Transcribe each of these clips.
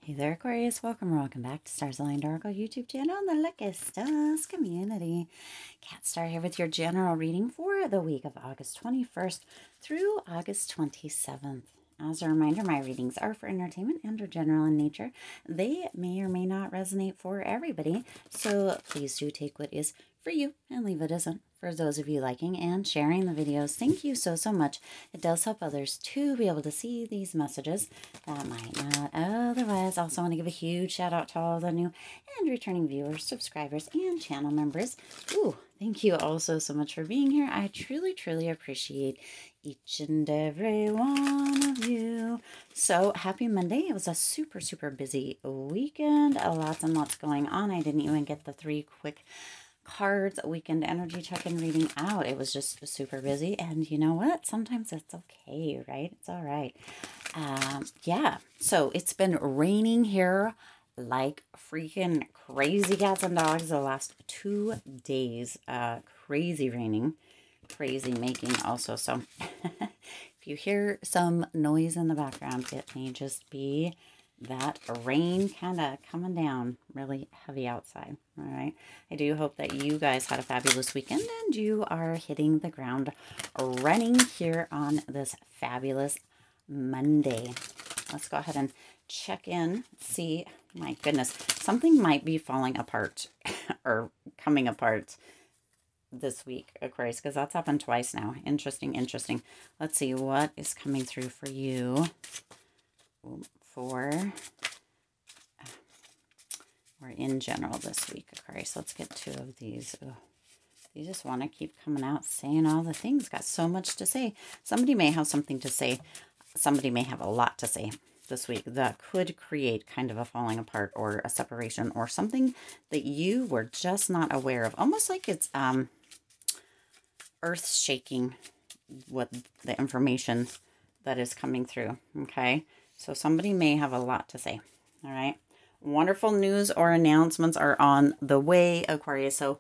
Hey there, Aquarius. Welcome or welcome back to Stars Aligned Oracle YouTube channel and the Lucky Stars community. Cat Star here with your general reading for the week of August 21st through August 27th. As a reminder, my readings are for entertainment and are general in nature. They may or may not resonate for everybody, so please do take what is for you and leave what isn't. For those of you liking and sharing the videos, thank you so much. It does help others to be able to see these messages that might not otherwise. Also want to give a huge shout out to all the new and returning viewers, subscribers, and channel members. Ooh, thank you also so much for being here. I truly appreciate each and every one of you. So happy Monday. It was a super busy weekend. Lots and lots going on. I didn't even get the 3 quick cards weekend energy check-in reading out. It was just super busy, and you know what, sometimes it's okay, right? It's all right. Yeah, so it's been raining here like freaking crazy cats and dogs the last 2 days. Crazy raining, crazy making also. So if you hear some noise in the background, it may just be that rain kind of coming down really heavy outside. All right, I do hope that you guys had a fabulous weekend and you are hitting the ground running here on this fabulous Monday. Let's go ahead and check in, see. My goodness, something might be falling apart or coming apart this week, Aquarius, because that's happened twice now. Interesting. Let's see what is coming through for you or in general this week, Aquarius. Let's get 2 of these. Ugh. You just want to keep coming out saying all the things. Got so much to say. Somebody may have something to say. Somebody may have a lot to say this week that could create kind of a falling apart or a separation or something that you were just not aware of. Almost like it's earth shaking with the information that is coming through. Okay. So somebody may have a lot to say. All right. Wonderful news or announcements are on the way, Aquarius. So,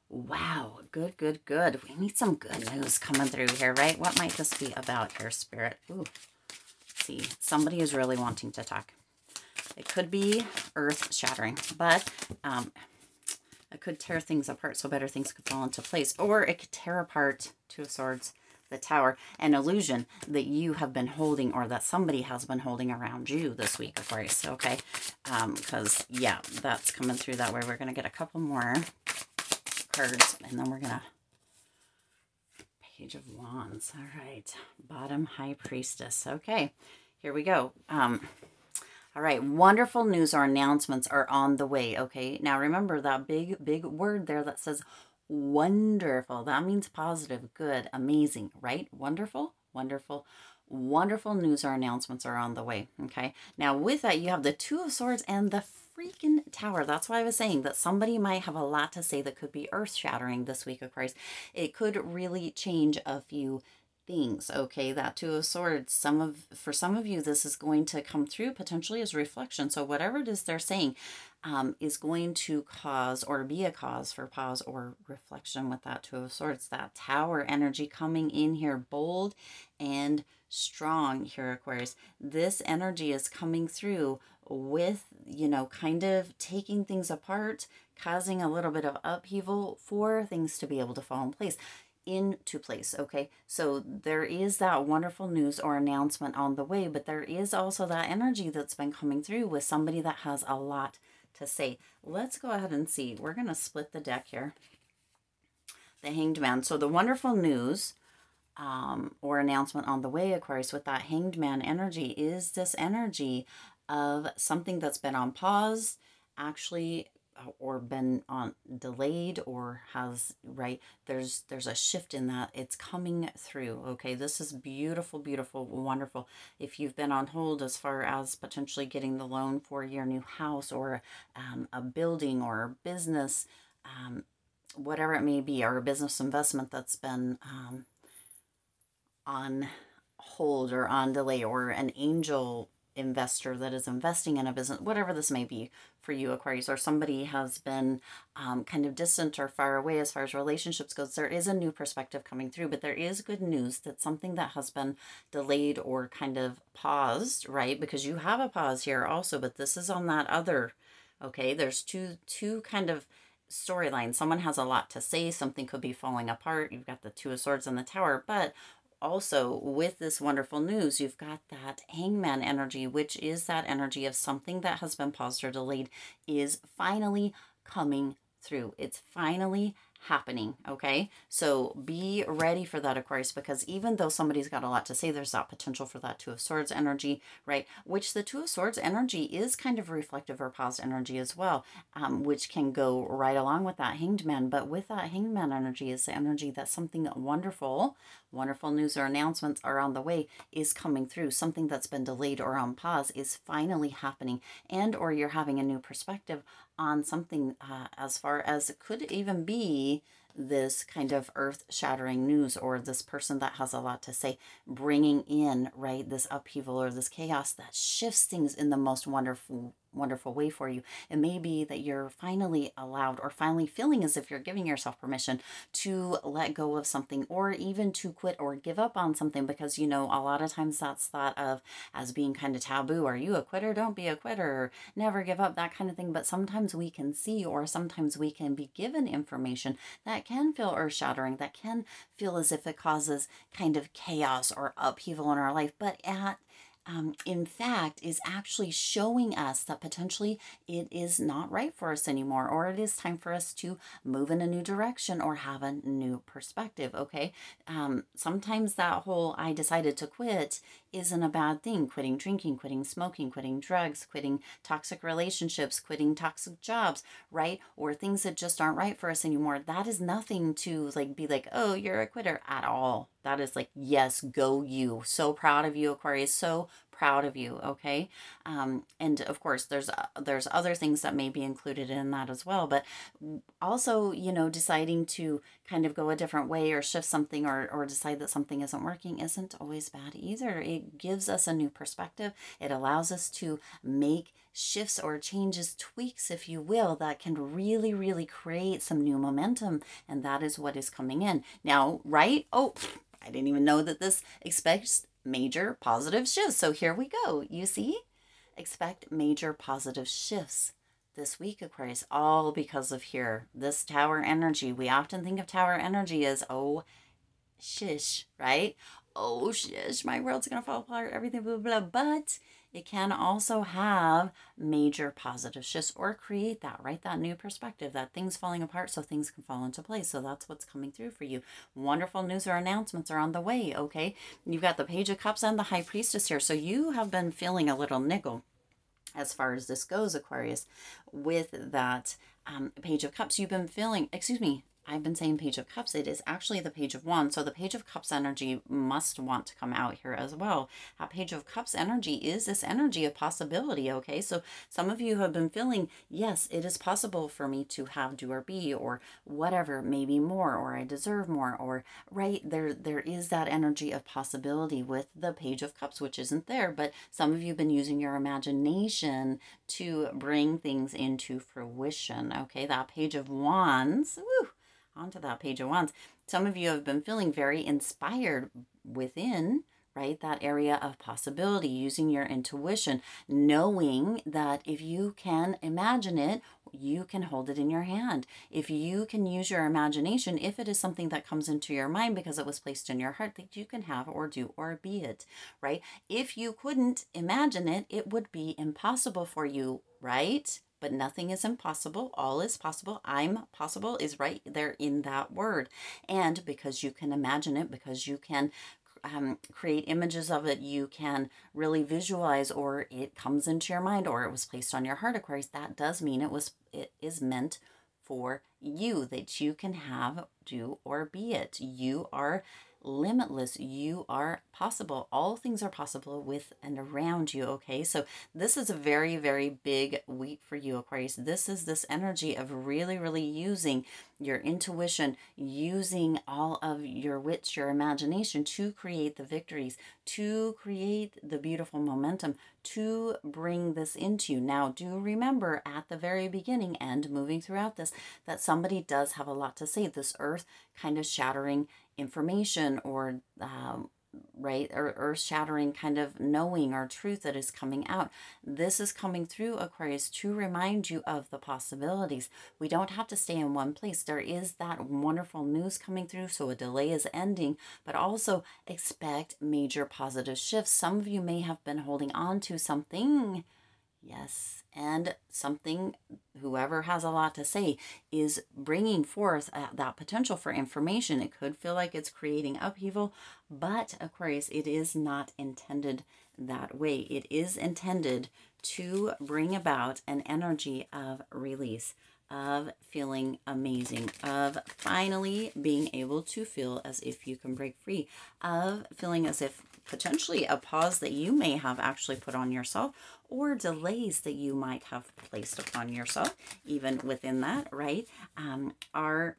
wow. Good. We need some good news coming through here, right? What might this be about here, Spirit? Ooh. Let's see. Somebody is really wanting to talk. It could be earth shattering, but it could tear things apart so better things could fall into place. Or it could tear apart, 2 of Swords, the Tower, an illusion that you have been holding or that somebody has been holding around you this week, Aquarius. Okay, because yeah, that's coming through that way. We're going to get a couple more cards and then we're going to Page of Wands. All right, bottom High Priestess. Okay, here we go. All right, wonderful news or announcements are on the way. Okay, now remember that big word there that says wonderful. That means positive, good, amazing, right? Wonderful news or announcements are on the way. Okay, now with that, you have the 2 of Swords and the freaking Tower. That's why I was saying that somebody might have a lot to say that could be earth-shattering this week, of course. It could really change a few things. Okay, that 2 of Swords, for some of you, this is going to come through potentially as reflection. So whatever it is they're saying is going to cause or be a cause for pause or reflection with that 2 of Swords. That Tower energy coming in here, bold and strong here, Aquarius. This energy is coming through with, you know, kind of taking things apart, causing a little bit of upheaval for things to be able to fall into place. Okay, so there is that wonderful news or announcement on the way, but there is also that energy that's been coming through with somebody that has a lot to say. Let's go ahead and see. We're going to split the deck here. The Hanged Man. So the wonderful news or announcement on the way, Aquarius, with that Hanged Man energy is this energy of something that's been on pause, actually, or been on delayed, or has, right, there's a shift in that. It's coming through. Okay, this is beautiful, wonderful. If you've been on hold as far as potentially getting the loan for your new house or a building or a business, whatever it may be, or a business investment that's been on hold or on delay, or an angel investor that is investing in a business, whatever this may be for you, Aquarius, or somebody has been kind of distant or far away as far as relationships goes, there is a new perspective coming through, but there is good news that something that has been delayed or kind of paused, right? Because you have a pause here also, but this is on that other, okay? There's two kind of storylines. Someone has a lot to say, something could be falling apart. You've got the Two of Swords and the Tower, but also with this wonderful news, you've got that Hangman energy, which is that energy of something that has been paused or delayed is finally coming through. It's finally happening, okay? So be ready for that, Aquarius, because even though somebody's got a lot to say, there's that potential for that Two of Swords energy, right? Which the Two of Swords energy is kind of reflective or paused energy as well, which can go right along with that Hanged Man. But with that Hanged Man energy is the energy that something wonderful news or announcements are on the way, is coming through. Something that's been delayed or on pause is finally happening, and or you're having a new perspective on something as far as it could even be this kind of earth-shattering news, or this person that has a lot to say, bringing in, right, this upheaval or this chaos that shifts things in the most wonderful way for you. It may be that you're finally allowed, or finally feeling as if you're giving yourself permission to let go of something, or even to quit or give up on something, because you know a lot of times that's thought of as being kind of taboo. Are you a quitter? Don't be a quitter. Never give up, that kind of thing. But sometimes we can see, or sometimes we can be given information that can feel earth-shattering, that can feel as if it causes kind of chaos or upheaval in our life, but in fact, is actually showing us that potentially it is not right for us anymore, or it is time for us to move in a new direction or have a new perspective, okay? Sometimes that whole I decided to quit isn't a bad thing. Quitting drinking, quitting smoking, quitting drugs, quitting toxic relationships, quitting toxic jobs, right? Or things that just aren't right for us anymore. That is nothing to like be like, oh, you're a quitter at all. That is like, yes, go you. So proud of you, Aquarius. So proud of you, okay? And of course, there's other things that may be included in that as well. But also, you know, deciding to kind of go a different way or shift something, or decide that something isn't working isn't always bad either. It gives us a new perspective. It allows us to make shifts or changes, tweaks, if you will, that can really, really create some new momentum. And that is what is coming in now, right? Oh, I didn't even know that this expects major positive shifts. So here we go. You see, expect major positive shifts this week, Aquarius, all because of here, this Tower energy. We often think of Tower energy as, oh, shish, right? Oh, shish, my world's going to fall apart, everything, blah, blah, blah. But it can also have major positive shifts, or create that, right? That new perspective, that things falling apart so things can fall into place. So that's what's coming through for you. Wonderful news or announcements are on the way, okay? You've got the Page of Cups and the High Priestess here. So you have been feeling a little niggle as far as this goes, Aquarius, with that Page of Cups. You've been feeling, excuse me, I've been saying Page of Cups. It is actually the Page of Wands. So the Page of Cups energy must want to come out here as well. That Page of Cups energy is this energy of possibility, okay? So some of you have been feeling, yes, it is possible for me to have, do, or be, or whatever, maybe more, or I deserve more, or, right? There is that energy of possibility with the Page of Cups, which isn't there. But some of you have been using your imagination to bring things into fruition, okay? That Page of Wands, woo, onto that Page of Wands. Some of you have been feeling very inspired within, right, that area of possibility, using your intuition, knowing that if you can imagine it, you can hold it in your hand. If you can use your imagination, if it is something that comes into your mind because it was placed in your heart, that you can have or do or be it, right? If you couldn't imagine it, it would be impossible for you, right? But nothing is impossible. All is possible. I'm possible is right there in that word. And because you can imagine it, because you can create images of it, you can really visualize, or it comes into your mind, or it was placed on your heart, Aquarius, that does mean it is meant for you, that you can have, do, or be it. You are limitless. You are possible. All things are possible with and around you, okay? So this is a very, very big week for you, Aquarius. This is this energy of really, really using your intuition, using all of your wits, your imagination to create the victories, to create the beautiful momentum, to bring this into you. Now, do remember at the very beginning and moving throughout this, that somebody does have a lot to say. This earth kind of shattering information, or right, or earth-shattering kind of knowing or truth that is coming out. This is coming through, Aquarius, to remind you of the possibilities. We don't have to stay in one place. There is that wonderful news coming through, so a delay is ending, but also expect major positive shifts. Some of you may have been holding on to something. Yes, and something, whoever has a lot to say is bringing forth that potential for information. It could feel like it's creating upheaval, but Aquarius, it is not intended that way. It is intended to bring about an energy of release, of feeling amazing, of finally being able to feel as if you can break free, of feeling as if potentially a pause that you may have actually put on yourself, or delays that you might have placed upon yourself, even within that, right, are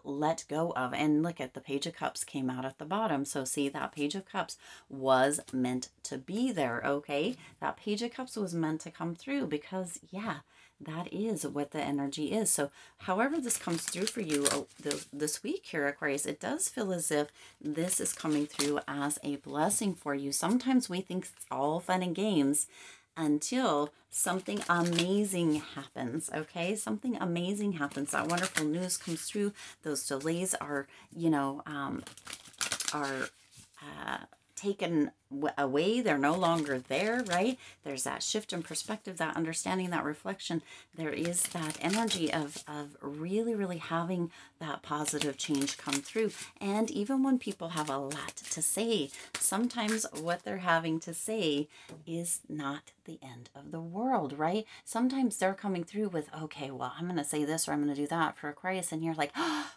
let go of. And look at the Page of Cups came out at the bottom. So see, that Page of Cups was meant to be there, okay? That Page of Cups was meant to come through because, yeah, that is what the energy is. So however this comes through for you this week here, Aquarius, it does feel as if this is coming through as a blessing for you. Sometimes we think it's all fun and games until something amazing happens, okay? Something amazing happens. That wonderful news comes through. Those delays are, you know, taken away. They're no longer there, right? There's that shift in perspective, that understanding, that reflection. There is that energy of really, really having that positive change come through. And even when people have a lot to say, sometimes what they're having to say is not the end of the world, right? Sometimes they're coming through with, okay, well, I'm going to say this or I'm going to do that for Aquarius. And you're like, oh,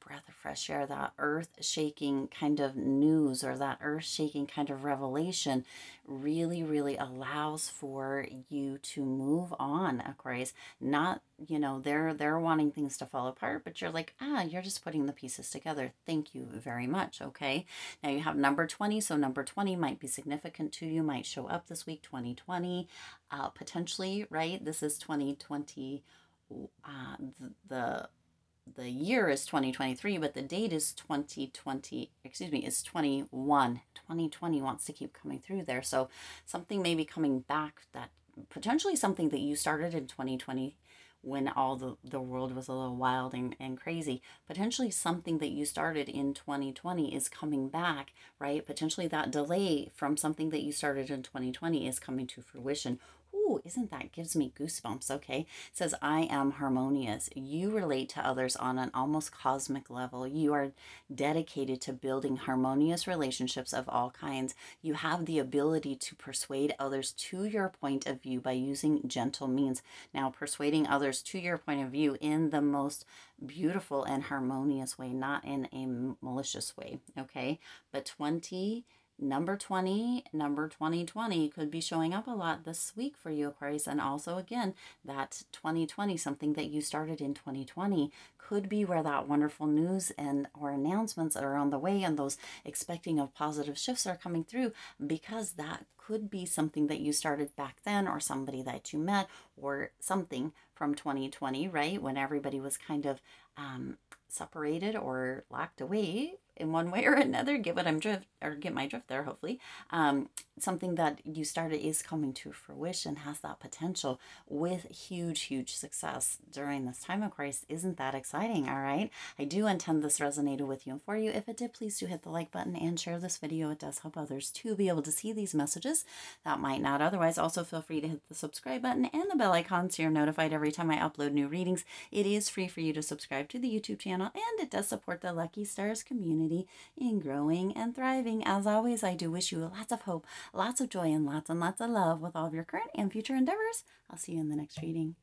breath of fresh air, that earth-shaking kind of news or that earth-shaking kind of revelation really, really allows for you to move on, Aquarius. Not, you know, they're wanting things to fall apart, but you're like, you're just putting the pieces together. Thank you very much, okay? Now you have number 20, so number 20 might be significant to you, might show up this week, 2020, potentially, right? This is 2020, the year is 2023, but the date is 2020, excuse me, is 21. 2020 wants to keep coming through there. So something may be coming back, that potentially something that you started in 2020 when all the world was a little wild and crazy. Potentially something that you started in 2020 is coming back, right? Potentially that delay from something that you started in 2020 is coming to fruition. Ooh, isn't that, gives me goosebumps, okay? It says, I am harmonious. You relate to others on an almost cosmic level. You are dedicated to building harmonious relationships of all kinds. You have the ability to persuade others to your point of view by using gentle means. Now, persuading others to your point of view in the most beautiful and harmonious way, not in a malicious way, okay? But number 20, number 2020 could be showing up a lot this week for you, Aquarius. And also, again, that 2020, something that you started in 2020, could be where that wonderful news and or announcements are on the way, and those expecting of positive shifts are coming through, because that could be something that you started back then, or somebody that you met, or something from 2020, right? When everybody was kind of separated or locked away in one way or another. Get my drift there, hopefully. Something that you started is coming to fruition, has that potential with huge success during this time, Aquarius. Isn't that exciting? All right. I do intend this resonated with you and for you. If it did, please do hit the like button and share this video. It does help others to be able to see these messages that might not otherwise. Also, feel free to hit the subscribe button and the bell icon so you're notified every time I upload new readings. It is free for you to subscribe to the YouTube channel, and it does support the Lucky Stars community in growing and thriving. As always, I do wish you lots of hope, lots of joy, and lots of love with all of your current and future endeavors. I'll see you in the next reading.